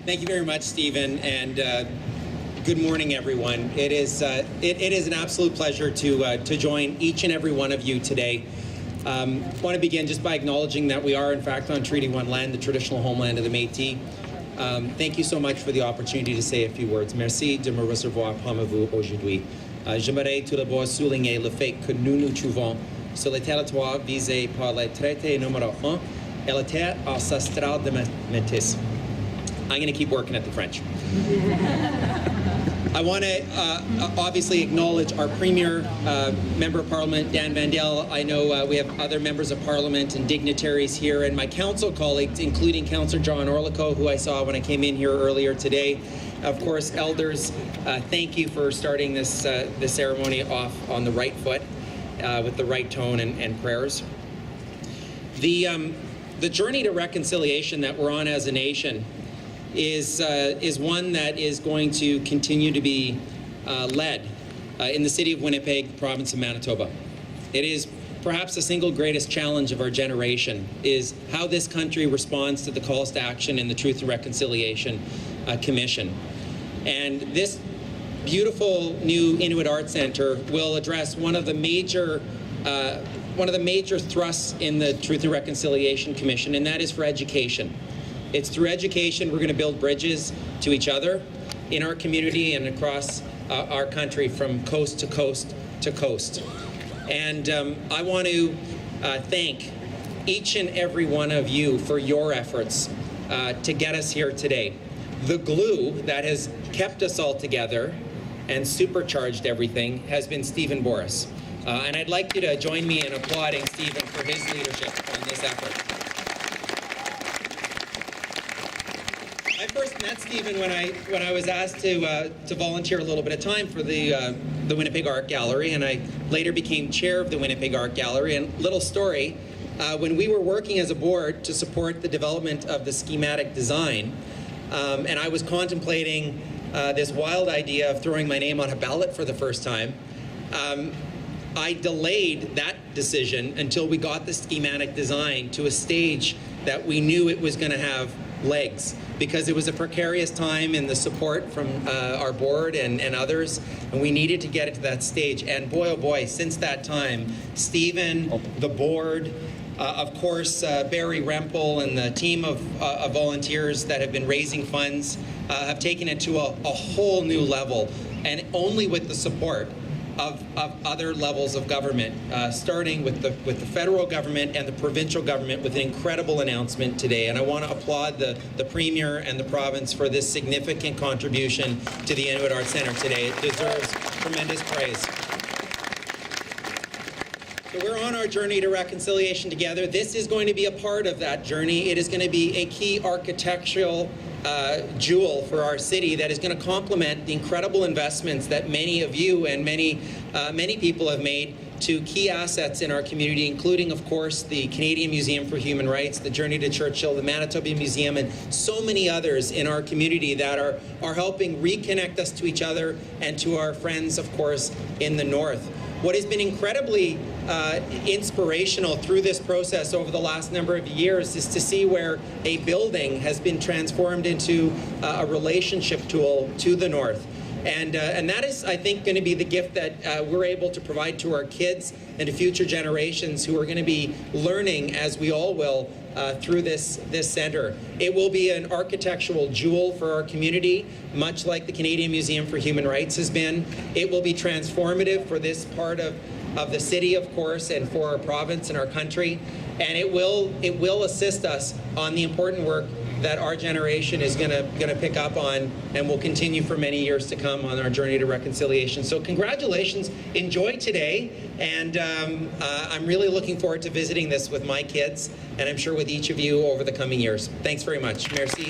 Thank you very much, Stephen, and good morning, everyone. It is an absolute pleasure to join each and every one of you today. I want to begin just by acknowledging that we are, in fact, on Treaty 1 land, the traditional homeland of the Métis. Thank you so much for the opportunity to say a few words. Merci de me recevoir parmi vous aujourd'hui. J'aimerais tout d'abord souligner le fait que nous nous trouvons sur le territoire visé par le traité numéro 1 et la terre ancestrale de Métis. I'm going to keep working at the French. I want to obviously acknowledge our Premier, Member of Parliament, Dan Vandel. I know we have other members of Parliament and dignitaries here, and my council colleagues, including Councillor John Orlico, who I saw when I came in here earlier today. Of course, elders, thank you for starting this ceremony off on the right foot with the right tone and prayers. The journey to reconciliation that we're on as a nation is one that is going to continue to be led in the city of Winnipeg, province of Manitoba. It is perhaps the single greatest challenge of our generation is how this country responds to the calls to action in the Truth and Reconciliation Commission. And this beautiful new Inuit Art Center will address one of the major thrusts in the Truth and Reconciliation Commission, and that is for education. It's through education we're going to build bridges to each other in our community and across our country from coast to coast to coast. And I want to thank each and every one of you for your efforts to get us here today. The glue that has kept us all together and supercharged everything has been Stephen Boris. And I'd like you to join me in applauding Stephen for his leadership on this effort. I first met Stephen when I was asked to volunteer a little bit of time for the Winnipeg Art Gallery, and I later became chair of the Winnipeg Art Gallery. And little story, when we were working as a board to support the development of the schematic design, and I was contemplating this wild idea of throwing my name on a ballot for the first time, I delayed that decision until we got the schematic design to a stage that we knew it was going to have legs, because it was a precarious time in the support from our board and others, and we needed to get it to that stage. And boy, oh boy, since that time, Stephen, the board, of course, Barry Rempel and the team of volunteers that have been raising funds have taken it to a whole new level, and only with the support of other levels of government, starting with the federal government and the provincial government with an incredible announcement today. And I want to applaud the Premier and the province for this significant contribution to the Inuit Art Centre today. It deserves tremendous praise. So we're on our journey to reconciliation together. This is going to be a part of that journey. It is going to be a key architectural jewel for our city that is going to complement the incredible investments that many of you and many people have made to key assets in our community, including, of course, the Canadian Museum for Human Rights, the Journey to Churchill, the Manitoba Museum, and so many others in our community that are helping reconnect us to each other and to our friends, of course, in the north. What has been incredibly inspirational through this process over the last number of years is to see where a building has been transformed into a relationship tool to the north. And that is, I think, going to be the gift that we're able to provide to our kids and to future generations who are going to be learning, as we all will, through this center. It will be an architectural jewel for our community, much like the Canadian Museum for Human Rights has been. It will be transformative for this part of the city, of course, and for our province and our country. And it will assist us on the important work that our generation is gonna pick up on and will continue for many years to come on our journey to reconciliation. So congratulations, enjoy today, and I'm really looking forward to visiting this with my kids, and I'm sure with each of you over the coming years. Thanks very much. Merci.